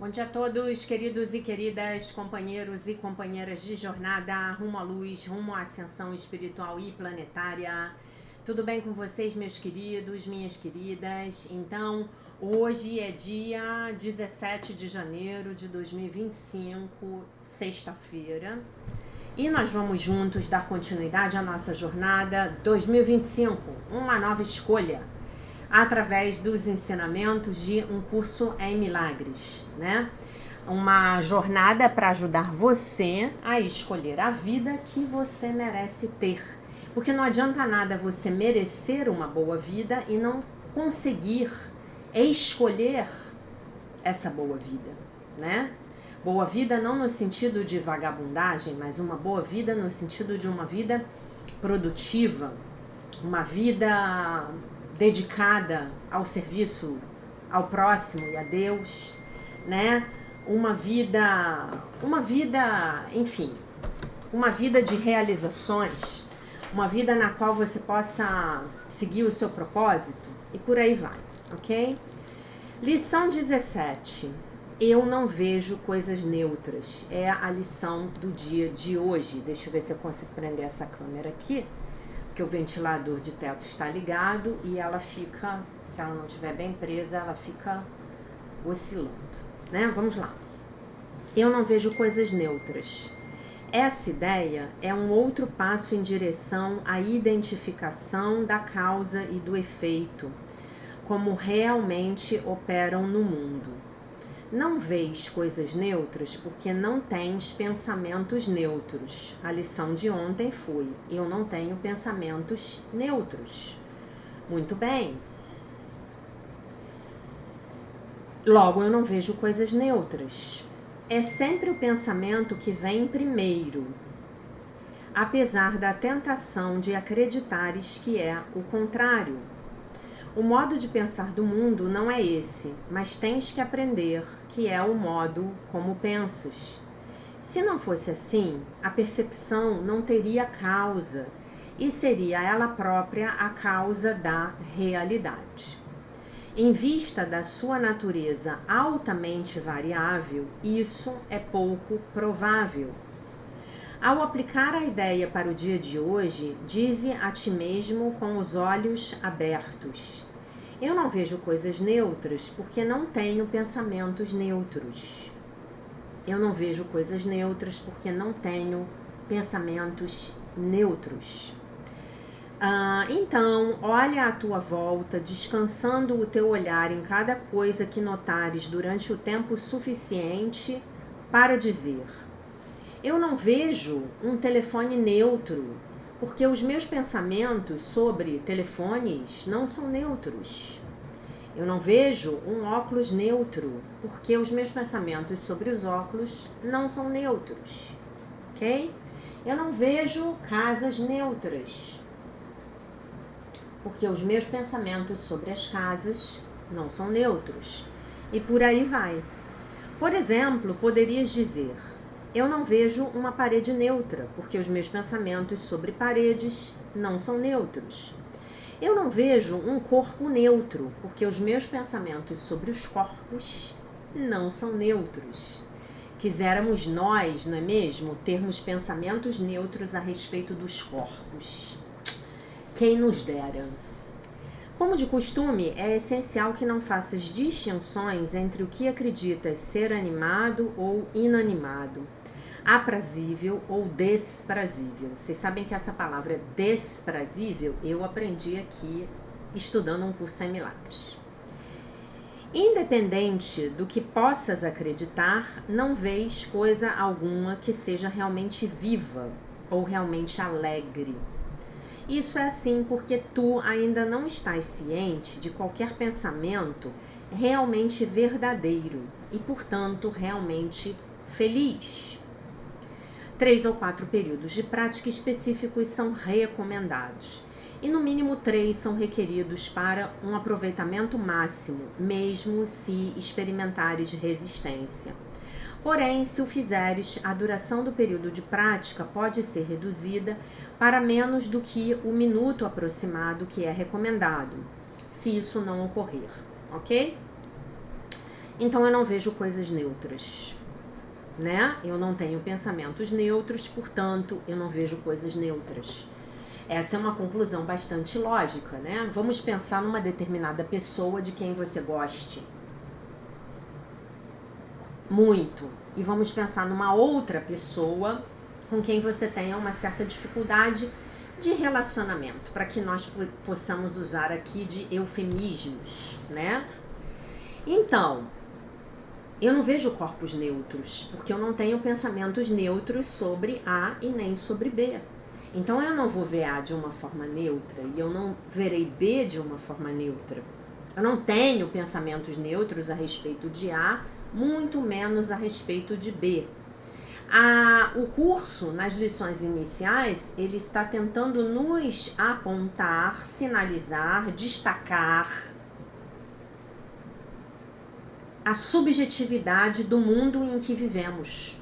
Bom dia a todos, queridos e queridas, companheiros e companheiras de jornada rumo à luz, rumo à ascensão espiritual e planetária. Tudo bem com vocês, meus queridos, minhas queridas? Então, hoje é dia 17 de janeiro de 2025, sexta-feira. E nós vamos juntos dar continuidade à nossa jornada 2025, uma nova escolha, através dos ensinamentos de um curso em milagres, né? Uma jornada para ajudar você a escolher a vida que você merece ter. Porque não adianta nada você merecer uma boa vida e não conseguir escolher essa boa vida, né? Boa vida não no sentido de vagabundagem, mas uma boa vida no sentido de uma vida produtiva, uma vida dedicada ao serviço ao próximo e a Deus, né? Uma vida, enfim, uma vida de realizações, uma vida na qual você possa seguir o seu propósito e por aí vai, ok? Lição 17. Eu não vejo coisas neutras. É a lição do dia de hoje. Deixa eu ver se eu consigo prender essa câmera aqui, porque o ventilador de teto está ligado e ela fica, se ela não estiver bem presa, ela fica oscilando, né? Vamos lá. Eu não vejo coisas neutras. Essa ideia é um outro passo em direção à identificação da causa e do efeito, como realmente operam no mundo. Não vês coisas neutras porque não tens pensamentos neutros. A lição de ontem foi: eu não tenho pensamentos neutros. Muito bem. Logo, eu não vejo coisas neutras. É sempre o pensamento que vem primeiro, apesar da tentação de acreditares que é o contrário. O modo de pensar do mundo não é esse, mas tens que aprender que é o modo como pensas. Se não fosse assim, a percepção não teria causa e seria ela própria a causa da realidade. Em vista da sua natureza altamente variável, isso é pouco provável. Ao aplicar a ideia para o dia de hoje, dize a ti mesmo com os olhos abertos: eu não vejo coisas neutras porque não tenho pensamentos neutros. Eu não vejo coisas neutras porque não tenho pensamentos neutros. Então, olha à tua volta, descansando o teu olhar em cada coisa que notares durante o tempo suficiente para dizer: eu não vejo um telefone neutro, porque os meus pensamentos sobre telefones não são neutros. Eu não vejo um óculos neutro, porque os meus pensamentos sobre os óculos não são neutros, ok? Eu não vejo casas neutras, porque os meus pensamentos sobre as casas não são neutros. E por aí vai. Por exemplo, poderias dizer: eu não vejo uma parede neutra, porque os meus pensamentos sobre paredes não são neutros. Eu não vejo um corpo neutro, porque os meus pensamentos sobre os corpos não são neutros. Quiséramos nós, não é mesmo, termos pensamentos neutros a respeito dos corpos. Quem nos dera. Como de costume, é essencial que não faças distinções entre o que acreditas ser animado ou inanimado, aprazível ou desprazível. Vocês sabem que essa palavra desprazível eu aprendi aqui estudando um curso em milagres. Independente do que possas acreditar, não vês coisa alguma que seja realmente viva ou realmente alegre. Isso é assim porque tu ainda não estás ciente de qualquer pensamento realmente verdadeiro e, portanto, realmente feliz. 3 ou 4 períodos de prática específicos são recomendados e no mínimo 3 são requeridos para um aproveitamento máximo, mesmo se experimentares resistência. Porém, se o fizeres, a duração do período de prática pode ser reduzida para menos do que o minuto aproximado que é recomendado, se isso não ocorrer, ok? então eu não vejo coisas neutras, né? Eu não tenho pensamentos neutros, portanto, eu não vejo coisas neutras. Essa é uma conclusão bastante lógica, né? Vamos pensar numa determinada pessoa de quem você goste muito, e vamos pensar numa outra pessoa com quem você tenha uma certa dificuldade de relacionamento, para que nós possamos usar aqui de eufemismos, né? Então, eu não vejo corpos neutros, porque eu não tenho pensamentos neutros sobre A e nem sobre B. Então eu não vou ver A de uma forma neutra e eu não verei B de uma forma neutra. Eu não tenho pensamentos neutros a respeito de A, muito menos a respeito de B. O curso, nas lições iniciais, ele está tentando nos apontar, sinalizar, destacar a subjetividade do mundo em que vivemos.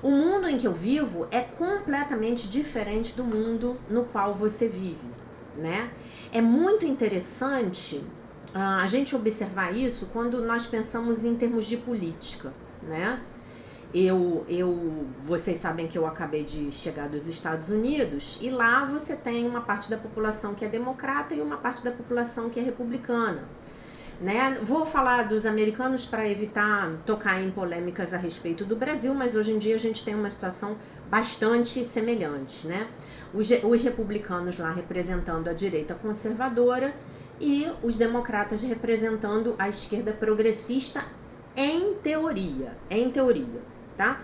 O mundo em que eu vivo é completamente diferente do mundo no qual você vive, né? É muito interessante a gente observar isso quando nós pensamos em termos de política, né? Vocês sabem que eu acabei de chegar dos Estados Unidos e lá você tem uma parte da população que é democrata e uma parte da população que é republicana, né? Vou falar dos americanos para evitar tocar em polêmicas a respeito do Brasil, mas hoje em dia a gente tem uma situação bastante semelhante, né? Os republicanos lá representando a direita conservadora e os democratas representando a esquerda progressista em teoria, tá?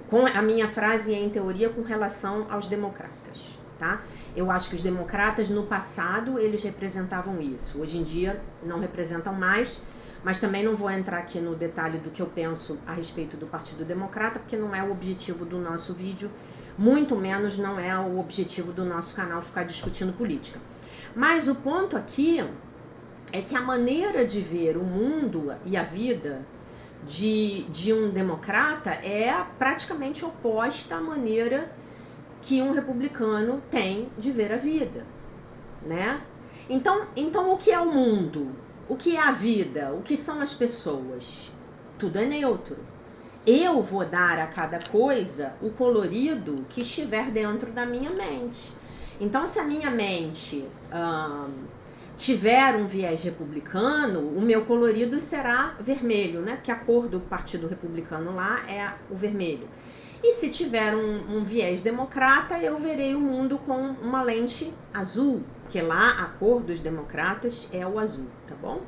Com a minha frase em teoria com relação aos democratas, tá? Eu acho que os democratas no passado eles representavam isso. Hoje em dia não representam mais, mas também não vou entrar aqui no detalhe do que eu penso a respeito do Partido Democrata, porque não é o objetivo do nosso vídeo, muito menos não é o objetivo do nosso canal ficar discutindo política. Mas o ponto aqui é que a maneira de ver o mundo e a vida de um democrata é praticamente oposta à maneira que um republicano tem de ver a vida, né? Então o que é o mundo? O que é a vida? O que são as pessoas? Tudo é neutro. Eu vou dar a cada coisa o colorido que estiver dentro da minha mente. Então, se a minha mente tiver um viés republicano, o meu colorido será vermelho, né? Porque a cor do Partido Republicano lá é o vermelho. E se tiver um viés democrata, eu verei o mundo com uma lente azul, porque lá a cor dos democratas é o azul, tá bom?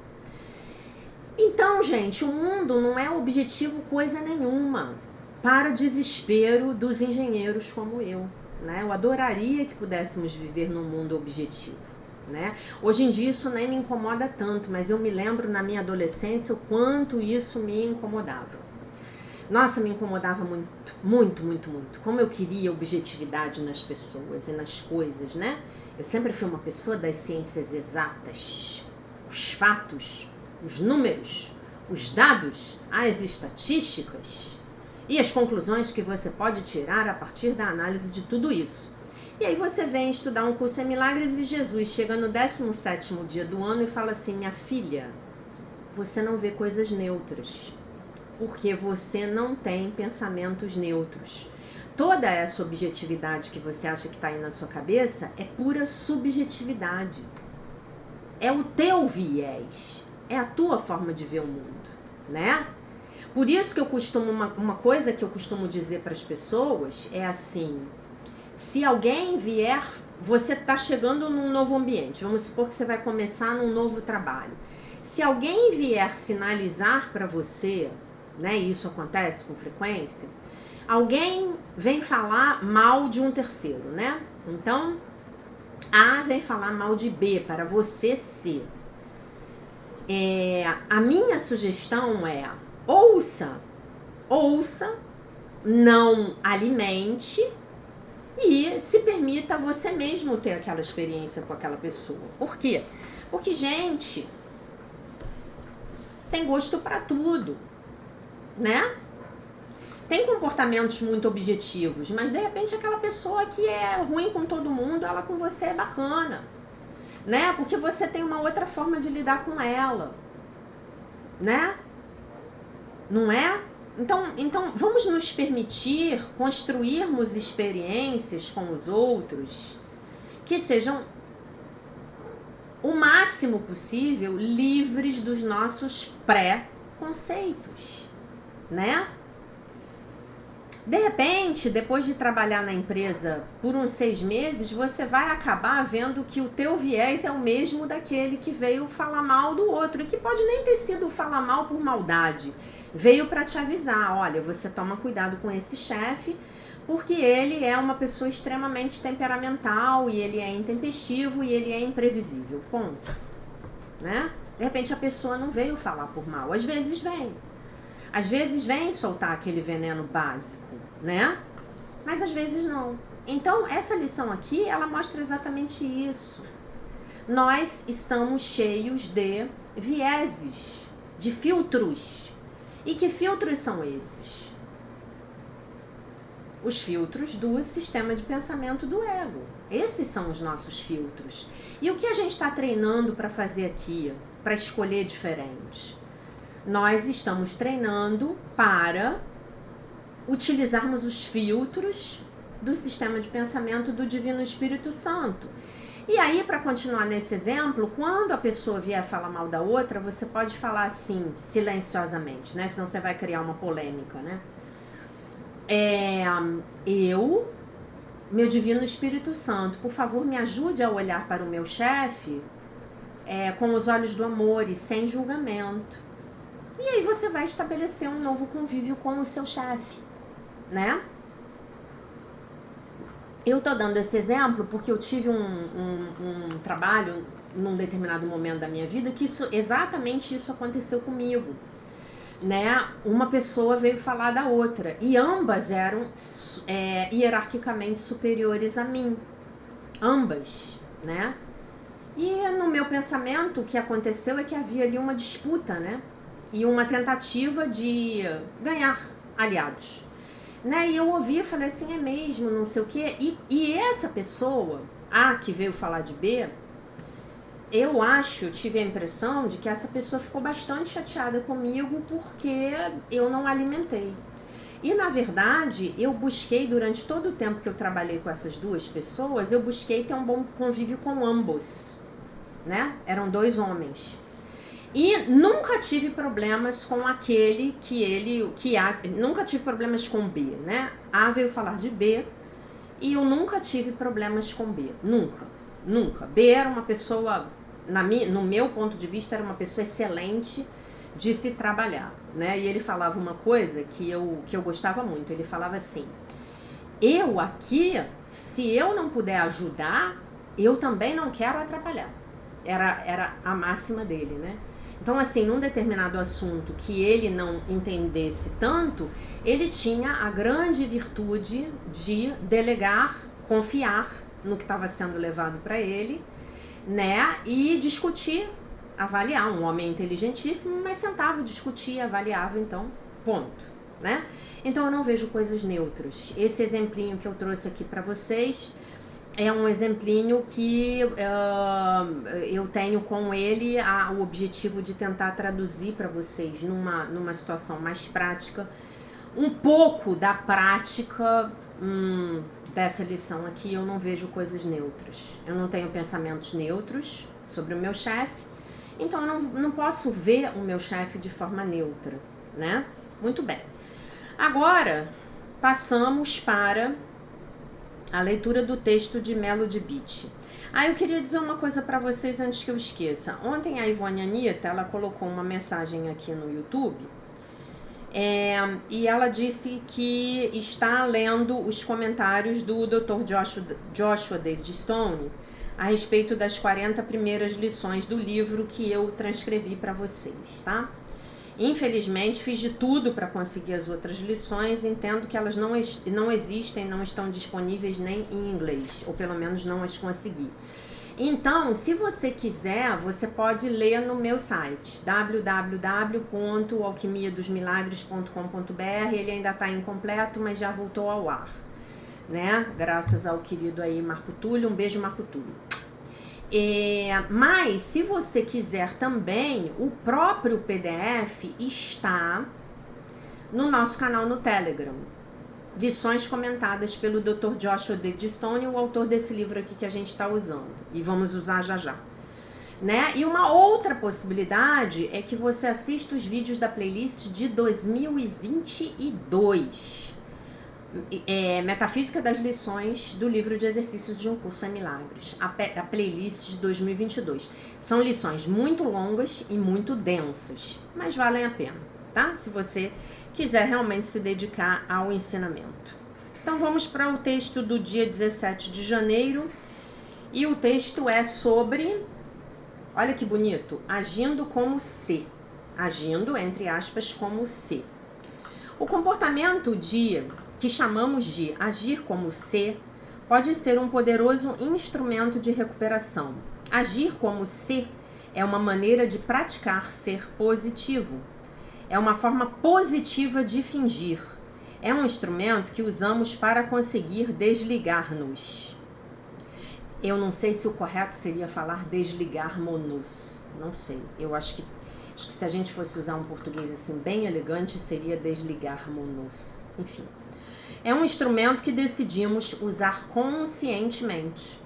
Então, gente, o mundo não é objetivo coisa nenhuma, para desespero dos engenheiros como eu, né? Eu adoraria que pudéssemos viver num mundo objetivo, né? Hoje em dia isso nem me incomoda tanto, mas eu me lembro na minha adolescência o quanto isso me incomodava. Nossa, me incomodava muito. Como eu queria objetividade nas pessoas e nas coisas, né? Eu sempre fui uma pessoa das ciências exatas. Os fatos, os números, os dados, as estatísticas e as conclusões que você pode tirar a partir da análise de tudo isso. E aí você vem estudar um curso em Milagres e Jesus chega no 17º dia do ano e fala assim: minha filha, você não vê coisas neutras, porque você não tem pensamentos neutros. Toda essa objetividade que você acha que está aí na sua cabeça é pura subjetividade. É o teu viés, é a tua forma de ver o mundo, né? Por isso que eu costumo, uma coisa que eu costumo dizer para as pessoas é assim: se alguém vier, você está chegando num novo ambiente, vamos supor que você vai começar num novo trabalho. Se alguém vier sinalizar para você, né, isso acontece com frequência, alguém vem falar mal de um terceiro, né? Então, A vem falar mal de B para você C. A minha sugestão é: ouça, não alimente e se permita você mesmo ter aquela experiência com aquela pessoa. Por quê? Porque, gente, tem gosto para tudo, né? Tem comportamentos muito objetivos, mas de repente aquela pessoa que é ruim com todo mundo, ela com você é bacana, né? Porque você tem uma outra forma de lidar com ela, né? não é? Então vamos nos permitir construirmos experiências com os outros que sejam o máximo possível livres dos nossos pré-conceitos, né? De repente, depois de trabalhar na empresa por uns 6 meses, você vai acabar vendo que o teu viés é o mesmo daquele que veio falar mal do outro, e que pode nem ter sido falar mal por maldade. Veio para te avisar, olha, você toma cuidado com esse chefe, porque ele é uma pessoa extremamente temperamental, e ele é intempestivo, e ele é imprevisível, ponto. Né? De repente a pessoa não veio falar por mal, às vezes vem. Às vezes vem soltar aquele veneno básico, né? Mas às vezes não. Então, essa lição aqui, ela mostra exatamente isso. Nós estamos cheios de vieses, de filtros. E que filtros são esses? Os filtros do sistema de pensamento do ego. Esses são os nossos filtros. E o que a gente está treinando para fazer aqui, para escolher diferente? Nós estamos treinando para utilizarmos os filtros do sistema de pensamento do Divino Espírito Santo. E aí, para continuar nesse exemplo, quando a pessoa vier falar mal da outra, você pode falar assim, silenciosamente, né? Senão você vai criar uma polêmica, né? Meu Divino Espírito Santo, por favor, me ajude a olhar para o meu chefe com os olhos do amor e sem julgamento. E aí você vai estabelecer um novo convívio com o seu chefe, né? Eu tô dando esse exemplo porque eu tive um trabalho num determinado momento da minha vida que exatamente isso aconteceu comigo, né? Uma pessoa veio falar da outra e ambas eram hierarquicamente superiores a mim, ambas, né? E no meu pensamento o que aconteceu é que havia ali uma disputa, né? E uma tentativa de ganhar aliados, né? E eu ouvi e falei assim, é mesmo, não sei o quê. E essa pessoa, A, que veio falar de B, eu tive a impressão de que essa pessoa ficou bastante chateada comigo porque eu não alimentei. E na verdade, eu busquei, durante todo o tempo que eu trabalhei com essas duas pessoas, eu busquei ter um bom convívio com ambos, né? Eram 2 homens. E nunca tive problemas com aquele nunca tive problemas com B, né? A veio falar de B e eu nunca tive problemas com B, nunca. B era uma pessoa, no meu ponto de vista, era uma pessoa excelente de se trabalhar, né? E ele falava uma coisa que eu gostava muito, ele falava assim, eu aqui, se eu não puder ajudar, eu também não quero atrapalhar. Era a máxima dele, né? Então, assim, num determinado assunto que ele não entendesse tanto, ele tinha a grande virtude de delegar, confiar no que estava sendo levado para ele, né? E discutir, avaliar. Um homem inteligentíssimo, mas sentava, discutia, avaliava, então, ponto, né? Então, eu não vejo coisas neutras. Esse exemplinho que eu trouxe aqui para vocês é um exemplinho que eu tenho com ele o objetivo de tentar traduzir para vocês numa situação mais prática, um pouco da prática dessa lição aqui. Eu não vejo coisas neutras. Eu não tenho pensamentos neutros sobre o meu chefe, então eu não posso ver o meu chefe de forma neutra, né? Muito bem. Agora, passamos para a leitura do texto de Melody Beach. Eu queria dizer uma coisa para vocês antes que eu esqueça. Ontem a Ivone Anitta, ela colocou uma mensagem aqui no YouTube e ela disse que está lendo os comentários do Dr. Joshua David Stone a respeito das 40 primeiras lições do livro que eu transcrevi para vocês, tá? Infelizmente, fiz de tudo para conseguir as outras lições, entendo que elas não existem, não estão disponíveis nem em inglês, ou pelo menos não as consegui. Então, se você quiser, você pode ler no meu site, www.alquimiadosmilagres.com.br, ele ainda está incompleto, mas já voltou ao ar, né? Graças ao querido aí Marco Túlio, um beijo Marco Túlio. Mas se você quiser também, o próprio PDF está no nosso canal no Telegram. Lições comentadas pelo Dr. Joshua David Stone, o autor desse livro aqui que a gente está usando. E vamos usar já já. Né? E uma outra possibilidade é que você assista os vídeos da playlist de 2022. Metafísica das lições do livro de exercícios de um curso em milagres. A playlist de 2022. São lições muito longas e muito densas, mas valem a pena, tá? Se você quiser realmente se dedicar ao ensinamento. Então vamos para o texto do dia 17 de janeiro. E o texto é sobre, olha que bonito, agindo como se. Agindo, entre aspas, como se. O comportamento que chamamos de agir como se pode ser um poderoso instrumento de recuperação. Agir como se é uma maneira de praticar ser positivo. É uma forma positiva de fingir. É um instrumento que usamos para conseguir desligar-nos. Eu não sei se o correto seria falar desligar-nos. Não sei. Eu acho que se a gente fosse usar um português assim bem elegante, seria desligar-nos. Enfim. É um instrumento que decidimos usar conscientemente.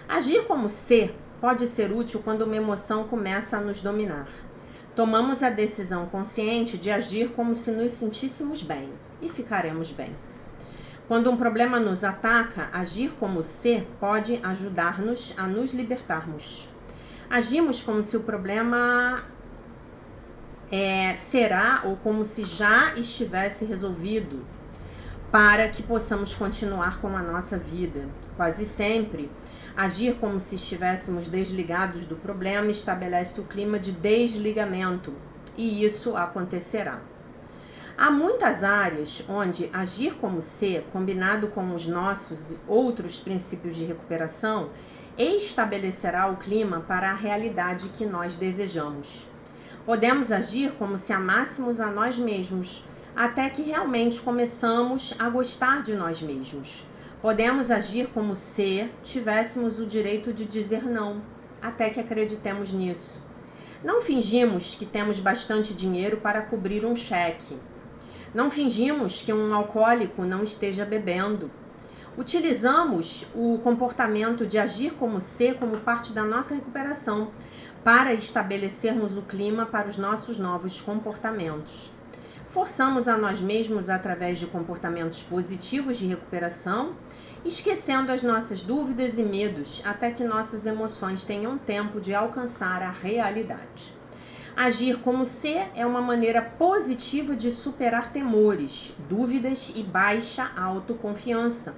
Agir como se pode ser útil quando uma emoção começa a nos dominar. Tomamos a decisão consciente de agir como se nos sentíssemos bem e ficaremos bem. Quando um problema nos ataca, agir como se pode ajudar-nos a nos libertarmos. Agimos como se o problema será ou como se já estivesse resolvido, para que possamos continuar com a nossa vida. Quase sempre, agir como se estivéssemos desligados do problema estabelece o clima de desligamento, e isso acontecerá. Há muitas áreas onde agir como se, combinado com os nossos outros princípios de recuperação, estabelecerá o clima para a realidade que nós desejamos. Podemos agir como se amássemos a nós mesmos, até que realmente começamos a gostar de nós mesmos. Podemos agir como se tivéssemos o direito de dizer não, até que acreditemos nisso. Não fingimos que temos bastante dinheiro para cobrir um cheque. Não fingimos que um alcoólico não esteja bebendo. Utilizamos o comportamento de agir como se como parte da nossa recuperação, para estabelecermos o clima para os nossos novos comportamentos. Forçamos a nós mesmos através de comportamentos positivos de recuperação, esquecendo as nossas dúvidas e medos até que nossas emoções tenham tempo de alcançar a realidade. Agir como se é uma maneira positiva de superar temores, dúvidas e baixa autoconfiança.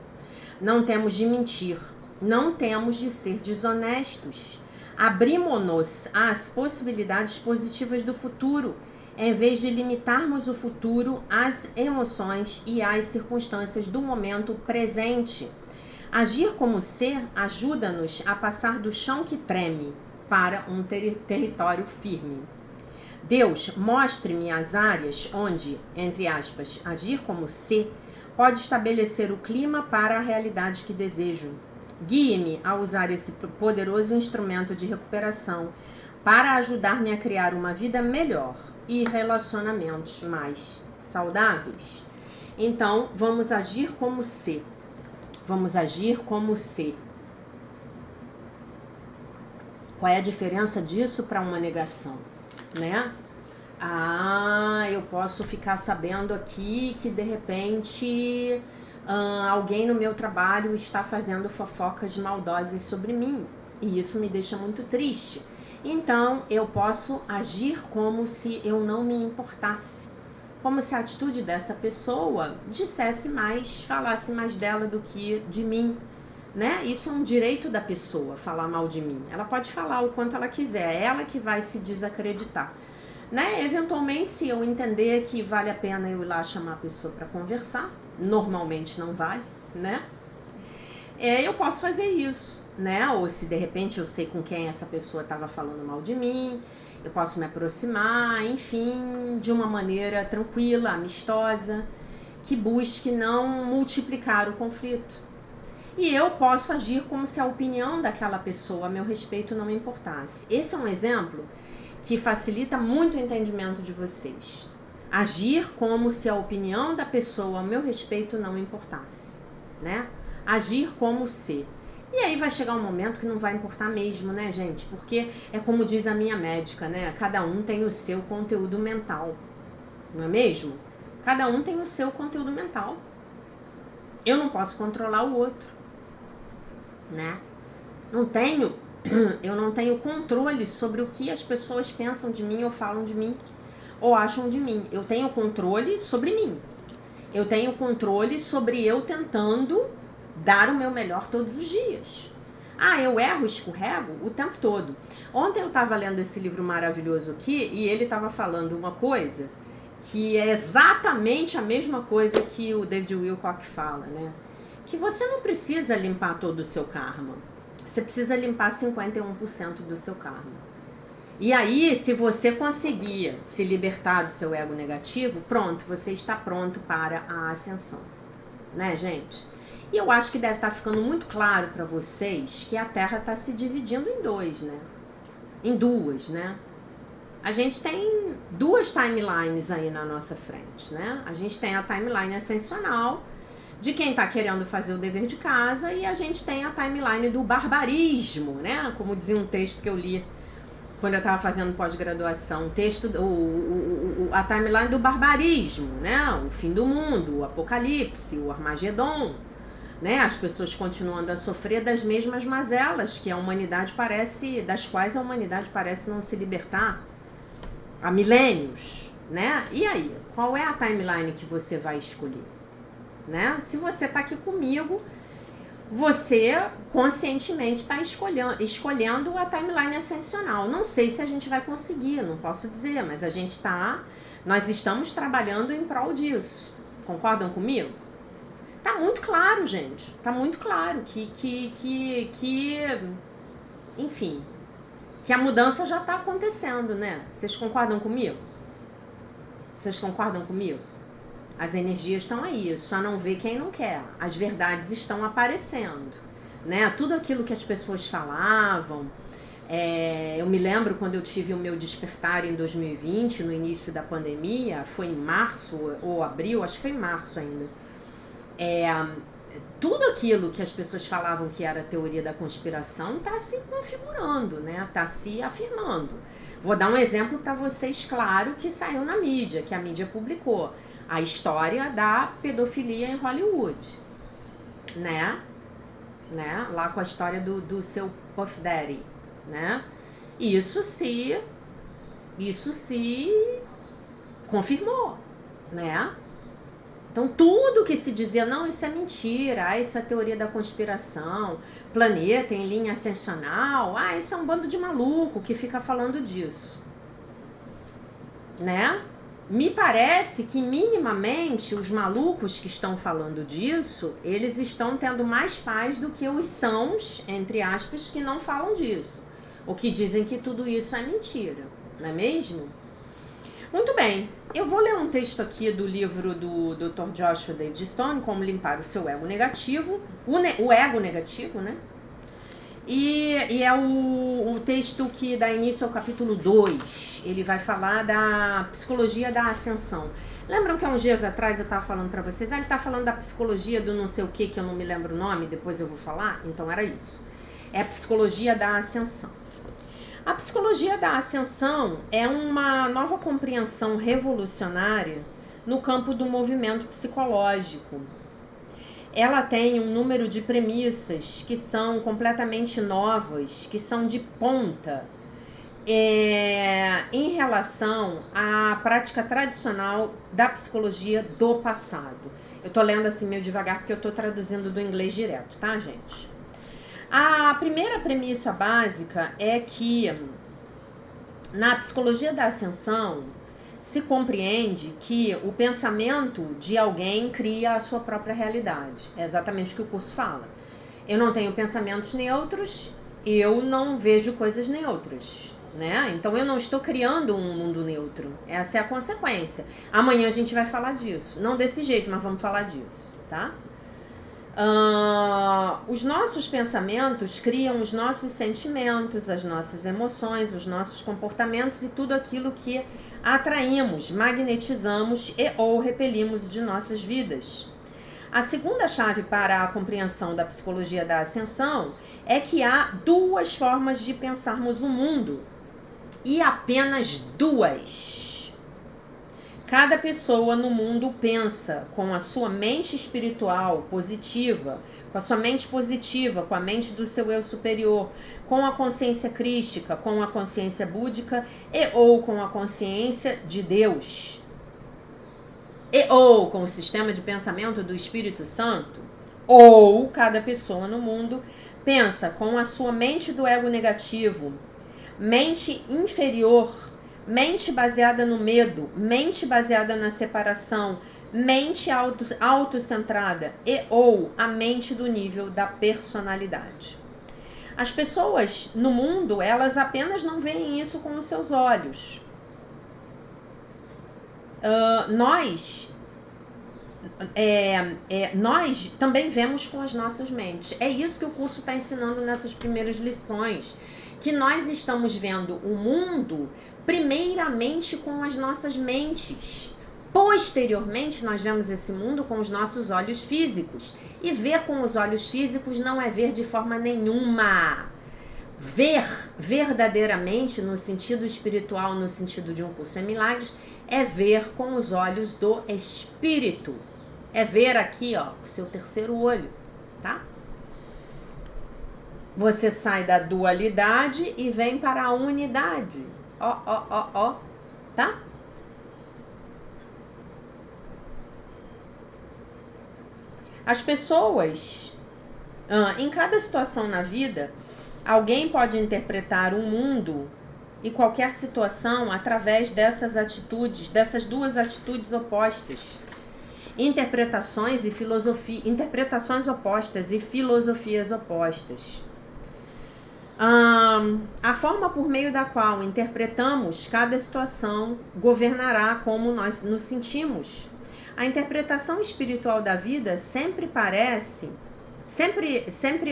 Não temos de mentir, não temos de ser desonestos. Abrimos-nos às possibilidades positivas do futuro, em vez de limitarmos o futuro às emoções e às circunstâncias do momento presente. Agir como se ajuda-nos a passar do chão que treme para um território firme. Deus, mostre-me as áreas onde, entre aspas, agir como se pode estabelecer o clima para a realidade que desejo. Guie-me a usar esse poderoso instrumento de recuperação para ajudar-me a criar uma vida melhor e relacionamentos mais saudáveis. Então, vamos agir como se. Vamos agir como se. Qual é a diferença disso para uma negação, né? Eu posso ficar sabendo aqui que de repente alguém no meu trabalho está fazendo fofocas maldosas sobre mim, e isso me deixa muito triste. Então, eu posso agir como se eu não me importasse, como se a atitude dessa pessoa dissesse mais, falasse mais dela do que de mim, né? Isso é um direito da pessoa, falar mal de mim. Ela pode falar o quanto ela quiser, é ela que vai se desacreditar, né? Eventualmente, se eu entender que vale a pena eu ir lá chamar a pessoa para conversar, normalmente não vale, né? Eu posso fazer isso, né? Ou se de repente eu sei com quem essa pessoa estava falando mal de mim, eu posso me aproximar, enfim, de uma maneira tranquila, amistosa, que busque não multiplicar o conflito. E eu posso agir como se a opinião daquela pessoa a meu respeito não importasse. Esse é um exemplo que facilita muito o entendimento de vocês. Agir como se a opinião da pessoa a meu respeito não importasse, né? Agir como se. E aí vai chegar um momento que não vai importar mesmo, né, gente? Porque é como diz a minha médica, né? Cada um tem o seu conteúdo mental, não é mesmo? Cada um tem o seu conteúdo mental. Eu não posso controlar o outro, né? Eu não tenho controle sobre o que as pessoas pensam de mim ou falam de mim ou acham de mim. Eu tenho controle sobre mim. Eu tenho controle sobre eu tentando dar o meu melhor todos os dias. Ah, eu erro, escorrego o tempo todo. Ontem eu estava lendo esse livro maravilhoso aqui e ele estava falando uma coisa que é exatamente a mesma coisa que o David Wilcock fala, né? Que você não precisa limpar todo o seu karma. Você precisa limpar 51% do seu karma. E aí, se você conseguir se libertar do seu ego negativo, pronto, você está pronto para a ascensão. Né, gente? E eu acho que deve estar ficando muito claro para vocês que a Terra está se dividindo em dois, né? Em duas, né? A gente tem duas timelines aí na nossa frente, né? A gente tem a timeline ascensional de quem está querendo fazer o dever de casa e a gente tem a timeline do barbarismo, né? Como dizia um texto que eu li quando eu estava fazendo pós-graduação, a timeline do barbarismo, né? O fim do mundo, o apocalipse, o Armagedon, né? As pessoas continuando a sofrer das mesmas mazelas que a humanidade das quais a humanidade parece não se libertar há milênios, né? E aí, qual é a timeline que você vai escolher, né? Se você está aqui comigo, você conscientemente está escolhendo a timeline ascensional. Não sei se a gente vai conseguir, não posso dizer, mas nós estamos trabalhando em prol disso. Concordam comigo? Tá muito claro, gente. Tá muito claro enfim, que a mudança já está acontecendo, né? Vocês concordam comigo? Vocês concordam comigo? As energias estão aí, só não vê quem não quer. As verdades estão aparecendo, né? Tudo aquilo que as pessoas falavam. Eu me lembro quando eu tive o meu despertar em 2020, no início da pandemia, foi em março ou abril, acho que foi em março ainda. Tudo aquilo que as pessoas falavam que era teoria da conspiração está se configurando, né? Está se afirmando. Vou dar um exemplo para vocês, claro, que saiu na mídia, que a mídia publicou. A história da pedofilia em Hollywood, né? Lá com a história do seu Puff Daddy, né? Isso se confirmou, né? Então tudo que se dizia, não, isso é mentira, isso é teoria da conspiração, planeta em linha ascensional, isso é um bando de maluco que fica falando disso, né? Me parece que minimamente os malucos que estão falando disso, eles estão tendo mais paz do que os sãos, entre aspas, que não falam disso. Ou que dizem que tudo isso é mentira, não é mesmo? Muito bem, eu vou ler um texto aqui do livro do Dr. Joshua David Stone, Como Limpar o Seu Ego Negativo, o ego negativo, né? E é o texto que dá início ao capítulo 2. Ele vai falar da psicologia da ascensão. Lembram que há uns dias atrás eu estava falando para vocês? Ele está falando da psicologia do não sei o que eu não me lembro o nome, depois eu vou falar? Então era isso. É a psicologia da ascensão. A psicologia da ascensão é uma nova compreensão revolucionária no campo do movimento psicológico. Ela tem um número de premissas que são completamente novas, que são de ponta, em relação à prática tradicional da psicologia do passado. Eu tô lendo assim meio devagar porque eu tô traduzindo do inglês direto, tá, gente? A primeira premissa básica é que na psicologia da ascensão se compreende que o pensamento de alguém cria a sua própria realidade. É exatamente o que o curso fala. Eu não tenho pensamentos neutros, eu não vejo coisas neutras, né? Então eu não estou criando um mundo neutro. Essa é a consequência. Amanhã a gente vai falar disso. Não desse jeito, mas vamos falar disso, tá? Os nossos pensamentos criam os nossos sentimentos, as nossas emoções, os nossos comportamentos e tudo aquilo que atraímos, magnetizamos e ou repelimos de nossas vidas. A segunda chave para a compreensão da psicologia da ascensão é que há duas formas de pensarmos o mundo, e apenas duas. Cada pessoa no mundo pensa com a sua mente espiritual positiva, com a sua mente positiva, com a mente do seu eu superior, com a consciência crística, com a consciência búdica e ou com a consciência de Deus. E ou com o sistema de pensamento do Espírito Santo. Ou cada pessoa no mundo pensa com a sua mente do ego negativo, mente inferior, mente baseada no medo, mente baseada na separação, mente autocentrada e ou a mente do nível da personalidade. As pessoas no mundo, elas apenas não veem isso com os seus olhos. Nós também vemos com as nossas mentes. É isso que o curso está ensinando nessas primeiras lições. Que nós estamos vendo o mundo primeiramente com as nossas mentes. Posteriormente, nós vemos esse mundo com os nossos olhos físicos. E ver com os olhos físicos não é ver de forma nenhuma. Ver verdadeiramente, no sentido espiritual, no sentido de um curso em milagres, é ver com os olhos do espírito. É ver aqui, ó, o seu terceiro olho, tá? Você sai da dualidade e vem para a unidade. Ó, tá? As pessoas, em cada situação na vida, alguém pode interpretar o mundo e qualquer situação através dessas atitudes, dessas duas atitudes opostas. Interpretações opostas e filosofias opostas. A forma por meio da qual interpretamos cada situação governará como nós nos sentimos. A interpretação espiritual da vida sempre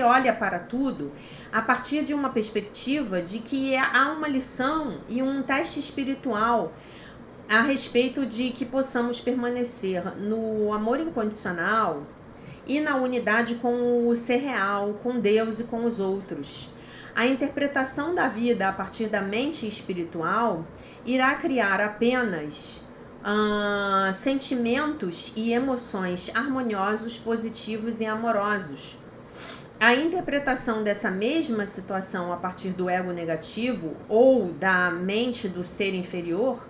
olha para tudo a partir de uma perspectiva de que há uma lição e um teste espiritual a respeito de que possamos permanecer no amor incondicional e na unidade com o ser real, com Deus e com os outros. A interpretação da vida a partir da mente espiritual irá criar apenas sentimentos e emoções harmoniosos, positivos e amorosos. A interpretação dessa mesma situação a partir do ego negativo ou da mente do ser inferior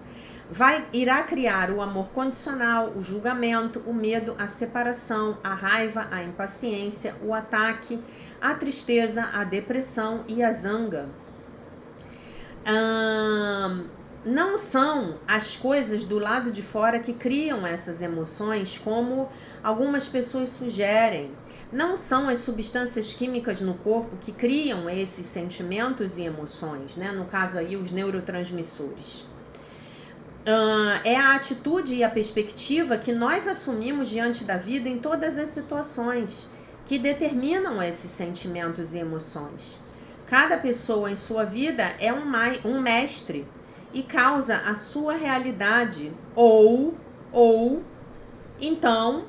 irá criar o amor condicional, o julgamento, o medo, a separação, a raiva, a impaciência, o ataque, a tristeza, a depressão e a zanga. Não são as coisas do lado de fora que criam essas emoções, como algumas pessoas sugerem. Não são as substâncias químicas no corpo que criam esses sentimentos e emoções, né? No caso aí, os neurotransmissores. É a atitude e a perspectiva que nós assumimos diante da vida em todas as situações que determinam esses sentimentos e emoções. Cada pessoa em sua vida é um mestre e causa a sua realidade ou então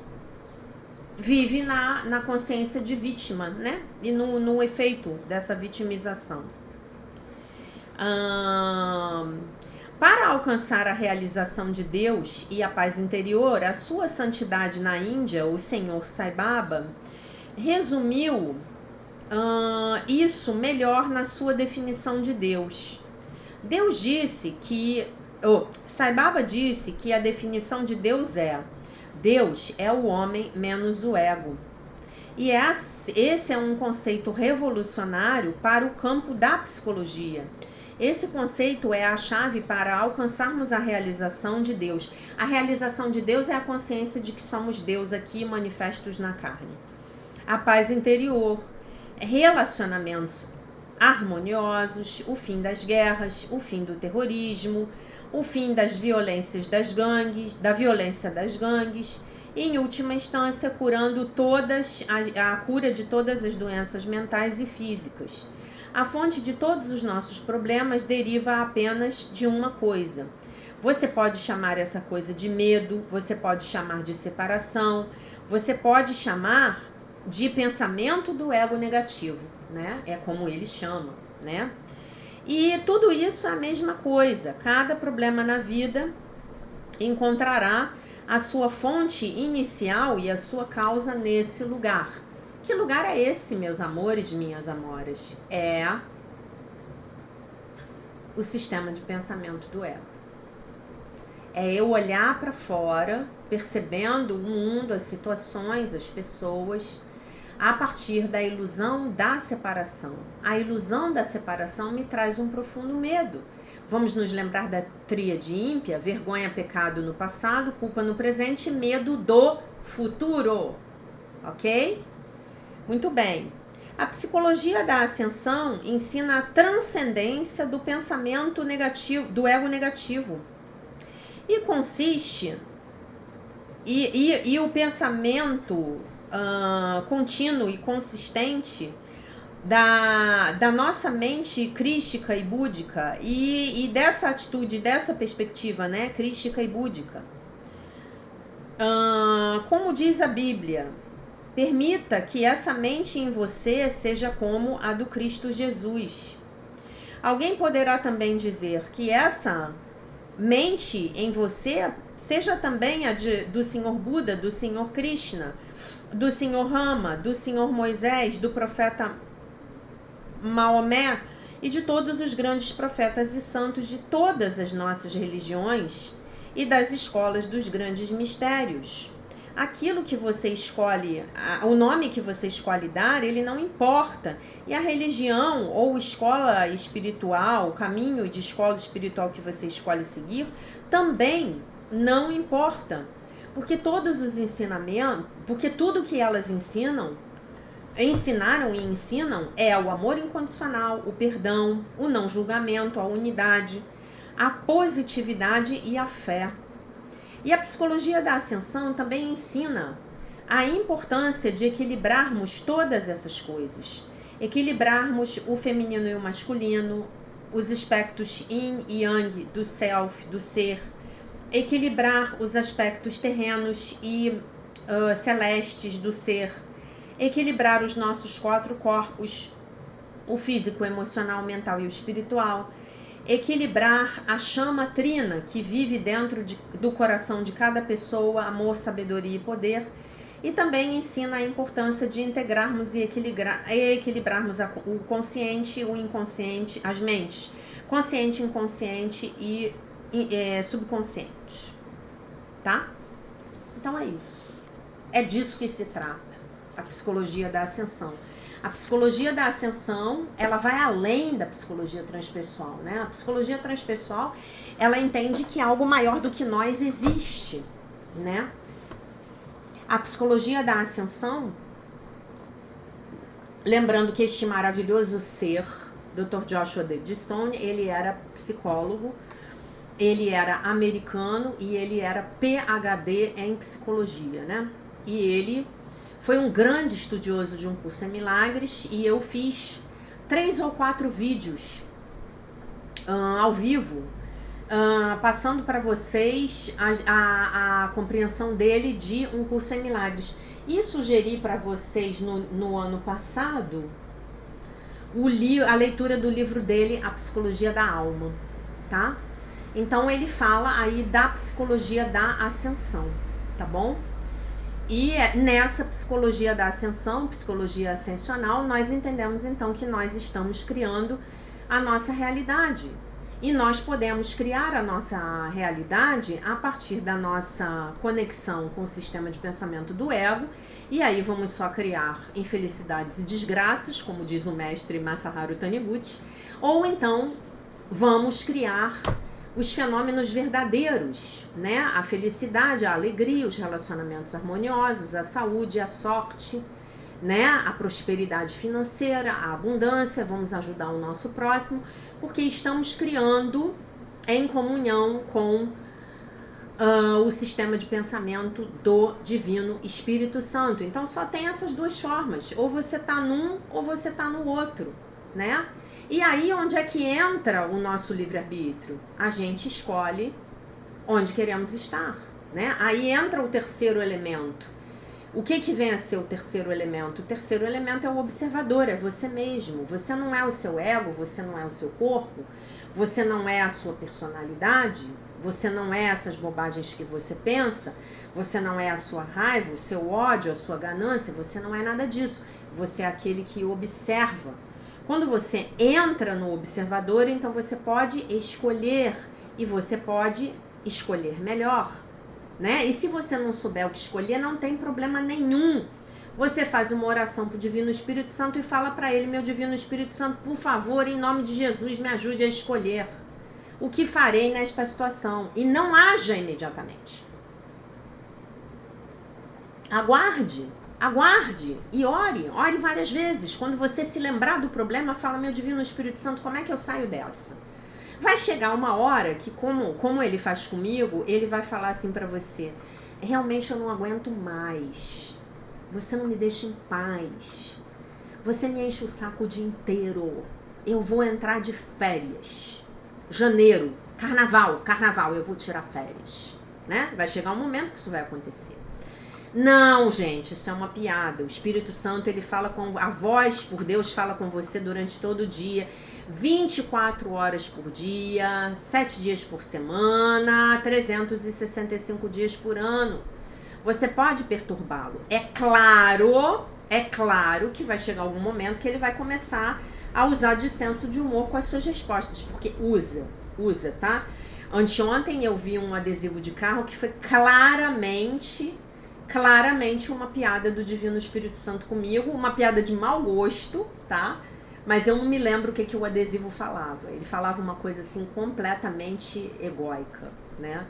vive na consciência de vítima, né? E no efeito dessa vitimização. Para alcançar a realização de Deus e a paz interior, a sua santidade na Índia, o Senhor Sai Baba, resumiu isso melhor na sua definição de Deus. Sai Baba disse que a definição de Deus é o homem menos o ego. E esse é um conceito revolucionário para o campo da psicologia. Esse conceito é a chave para alcançarmos a realização de Deus. A realização de Deus é a consciência de que somos Deus aqui manifestos na carne. A paz interior, relacionamentos harmoniosos, o fim das guerras, o fim do terrorismo, o fim das violências da violência das gangues, e, em última instância, a cura de todas as doenças mentais e físicas. A fonte de todos os nossos problemas deriva apenas de uma coisa. Você pode chamar essa coisa de medo, você pode chamar de separação, você pode chamar de pensamento do ego negativo, né? É como ele chama, né? E tudo isso é a mesma coisa. Cada problema na vida encontrará a sua fonte inicial e a sua causa nesse lugar. Que lugar é esse, meus amores, minhas amoras? É o sistema de pensamento do ego. É eu olhar para fora, percebendo o mundo, as situações, as pessoas, a partir da ilusão da separação. A ilusão da separação me traz um profundo medo. Vamos nos lembrar da tríade ímpia: vergonha, pecado no passado, culpa no presente e medo do futuro. Ok? Muito bem. A psicologia da ascensão ensina a transcendência do pensamento negativo, do ego negativo. E consiste, e o pensamento contínuo e consistente da nossa mente crística e búdica, e dessa atitude, dessa perspectiva, né, crística e búdica. Como diz a Bíblia, permita que essa mente em você seja como a do Cristo Jesus. Alguém poderá também dizer que essa mente em você seja também a do Senhor Buda, do Senhor Krishna, do Senhor Rama, do Senhor Moisés, do profeta Maomé e de todos os grandes profetas e santos de todas as nossas religiões e das escolas dos grandes mistérios. Aquilo que você escolhe, o nome que você escolhe dar, ele não importa. E a religião ou escola espiritual, o caminho de escola espiritual que você escolhe seguir, também não importa. Porque todos os ensinamentos, porque tudo que elas ensinaram e ensinam é o amor incondicional, o perdão, o não julgamento, a unidade, a positividade e a fé. E a psicologia da ascensão também ensina a importância de equilibrarmos todas essas coisas. Equilibrarmos o feminino e o masculino, os aspectos yin e yang do self, do ser. Equilibrar os aspectos terrenos e celestes do ser. Equilibrar os nossos 4 corpos, o físico, o emocional, o mental e o espiritual. Equilibrar a chama trina que vive dentro do coração de cada pessoa, amor, sabedoria e poder. E também ensina a importância de integrarmos e equilibrarmos o consciente, o inconsciente, as mentes consciente, inconsciente e subconsciente. Tá? Então é isso. É disso que se trata a psicologia da ascensão. A psicologia da ascensão, ela vai além da psicologia transpessoal, né? A psicologia transpessoal, ela entende que algo maior do que nós existe, né? A psicologia da ascensão, lembrando que este maravilhoso ser, Dr. Joshua David Stone, ele era psicólogo, ele era americano e ele era PhD em psicologia, né? E ele foi um grande estudioso de Um Curso em Milagres e eu fiz 3 ou 4 vídeos ao vivo, passando para vocês a compreensão dele de Um Curso em Milagres. E sugeri para vocês no ano passado a leitura do livro dele, A Psicologia da Alma, tá? Então ele fala aí da psicologia da ascensão, tá bom? E nessa psicologia da ascensão, psicologia ascensional, nós entendemos então que nós estamos criando a nossa realidade. E nós podemos criar a nossa realidade a partir da nossa conexão com o sistema de pensamento do ego. E aí vamos só criar infelicidades e desgraças, como diz o mestre Masaharu Taniguchi. Ou então vamos criar os fenômenos verdadeiros, né? A felicidade, a alegria, os relacionamentos harmoniosos, a saúde, a sorte, né? A prosperidade financeira, a abundância, vamos ajudar o nosso próximo, porque estamos criando em comunhão com o sistema de pensamento do Divino Espírito Santo. Então só tem essas 2 formas, ou você tá num ou você tá no outro, né? E aí onde é que entra o nosso livre-arbítrio? A gente escolhe onde queremos estar, né? Aí entra o terceiro elemento. O que vem a ser o terceiro elemento? O terceiro elemento é o observador, é você mesmo. Você não é o seu ego, você não é o seu corpo, você não é a sua personalidade, você não é essas bobagens que você pensa, você não é a sua raiva, o seu ódio, a sua ganância, você não é nada disso. Você é aquele que observa. Quando você entra no observador, então você pode escolher, e você pode escolher melhor, né? E se você não souber o que escolher, não tem problema nenhum. Você faz uma oração para o Divino Espírito Santo e fala para ele: meu Divino Espírito Santo, por favor, em nome de Jesus, me ajude a escolher o que farei nesta situação. E não haja imediatamente. Aguarde e ore várias vezes. Quando você se lembrar do problema, fala: meu Divino Espírito Santo, como é que eu saio dessa? Vai chegar uma hora que, como ele faz comigo, ele vai falar assim pra você: realmente eu não aguento mais, você não me deixa em paz, você me enche o saco o dia inteiro, eu vou entrar de férias, janeiro, carnaval, eu vou tirar férias, né? Vai chegar um momento que isso vai acontecer. Não, gente, isso é uma piada. O Espírito Santo, ele fala com a voz por Deus, fala com você durante todo o dia, 24 horas por dia, 7 dias por semana, 365 dias por ano. Você pode perturbá-lo. É claro que vai chegar algum momento que ele vai começar a usar de senso de humor com as suas respostas, porque usa, tá? Anteontem eu vi um adesivo de carro que foi claramente uma piada do Divino Espírito Santo comigo, uma piada de mau gosto, tá? Mas eu não me lembro o que o adesivo falava. Ele falava uma coisa assim completamente egóica, né?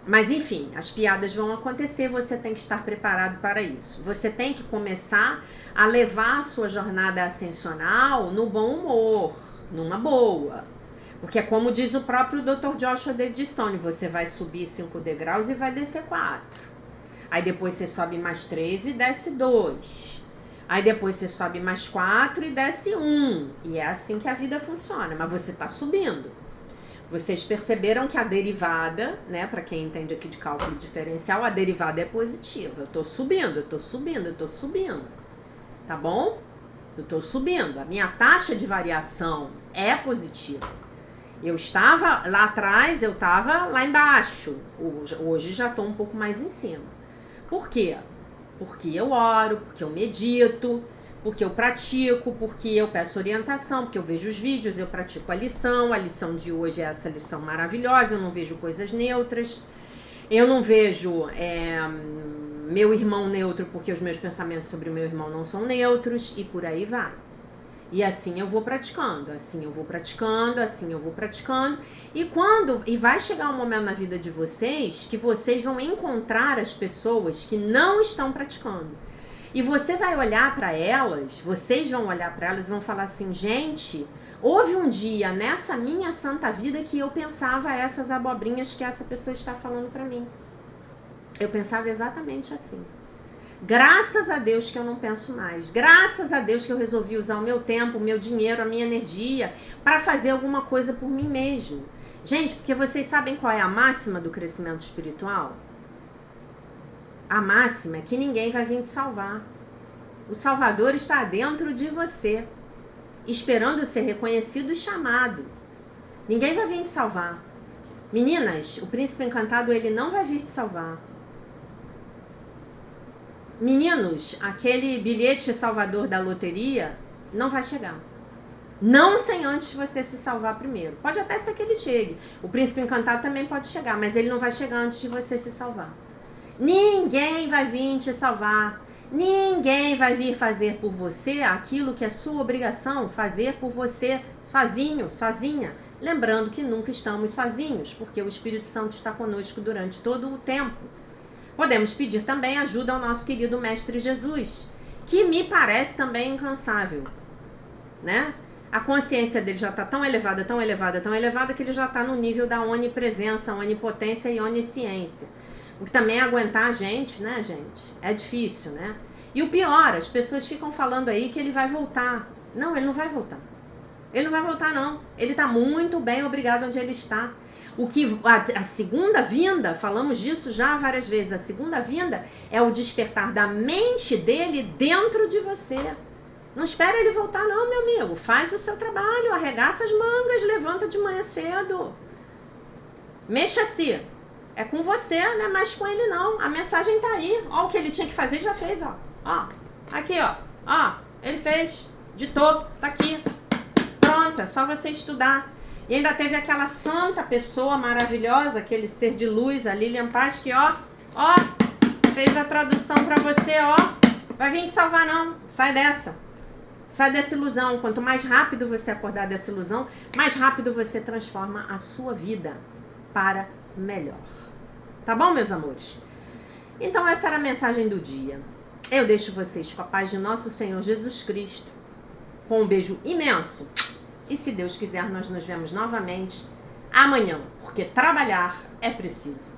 Mas enfim, as piadas vão acontecer, você tem que estar preparado para isso. Você tem que começar a levar a sua jornada ascensional no bom humor, numa boa. Porque é como diz o próprio Dr. Joshua David Stone, você vai subir 5 degraus e vai descer 4. Aí depois você sobe mais 3 e desce 2. Aí depois você sobe mais 4 e desce 1. E é assim que a vida funciona, mas você está subindo. Vocês perceberam que a derivada, né, para quem entende aqui de cálculo diferencial, a derivada é positiva. Eu tô subindo. Tá bom? Eu tô subindo. A minha taxa de variação é positiva. Eu estava lá atrás, eu estava lá embaixo. Hoje já estou um pouco mais em cima. Por quê? Porque eu oro, porque eu medito, porque eu pratico, porque eu peço orientação, porque eu vejo os vídeos, eu pratico a lição de hoje é essa lição maravilhosa, eu não vejo coisas neutras, eu não vejo meu irmão neutro porque os meus pensamentos sobre o meu irmão não são neutros e por aí vai. E assim eu vou praticando, e vai chegar um momento na vida de vocês que vocês vão encontrar as pessoas que não estão praticando. E você vai olhar para elas, vocês vão olhar para elas e vão falar assim: gente, houve um dia nessa minha santa vida que eu pensava essas abobrinhas que essa pessoa está falando para mim. Eu pensava exatamente assim. Graças a Deus que eu não penso mais. Graças a Deus que eu resolvi usar o meu tempo, o meu dinheiro, a minha energia para fazer alguma coisa por mim mesmo. Gente, porque vocês sabem qual é a máxima do crescimento espiritual? A máxima é que ninguém vai vir te salvar. O Salvador está dentro de você, esperando ser reconhecido e chamado. Ninguém vai vir te salvar. Meninas, o príncipe encantado, ele não vai vir te salvar. Meninos, aquele bilhete salvador da loteria não vai chegar. Não sem antes você se salvar primeiro. Pode até ser que ele chegue. O príncipe encantado também pode chegar, mas ele não vai chegar antes de você se salvar. Ninguém vai vir te salvar. Ninguém vai vir fazer por você aquilo que é sua obrigação fazer por você sozinho, sozinha. Lembrando que nunca estamos sozinhos, porque o Espírito Santo está conosco durante todo o tempo. Podemos pedir também ajuda ao nosso querido Mestre Jesus, que me parece também incansável, né? A consciência dele já está tão elevada, que ele já está no nível da onipresença, onipotência e onisciência. O que também é aguentar a gente, né, gente? É difícil, né? E o pior, as pessoas ficam falando aí que ele vai voltar. Não, ele não vai voltar. Ele não vai voltar, não. Ele está muito bem, obrigado, onde ele está. A segunda vinda, falamos disso já várias vezes, a segunda vinda é o despertar da mente dele dentro de você. Não espera ele voltar não, meu amigo. Faz o seu trabalho, arregaça as mangas, levanta de manhã cedo. Mexa-se. É com você, não é mais com ele não. A mensagem tá aí. Ó, o que ele tinha que fazer, já fez, ó. Ó, aqui, ó. Ó, ele fez. Ditou, tá aqui. Pronto, é só você estudar. E ainda teve aquela santa pessoa maravilhosa, aquele ser de luz, a Lilian Paz, que ó, fez a tradução pra você, ó. Vai vir te salvar não, sai dessa. Sai dessa ilusão. Quanto mais rápido você acordar dessa ilusão, mais rápido você transforma a sua vida para melhor. Tá bom, meus amores? Então essa era a mensagem do dia. Eu deixo vocês com a paz de nosso Senhor Jesus Cristo, com um beijo imenso. E se Deus quiser, nós nos vemos novamente amanhã, porque trabalhar é preciso.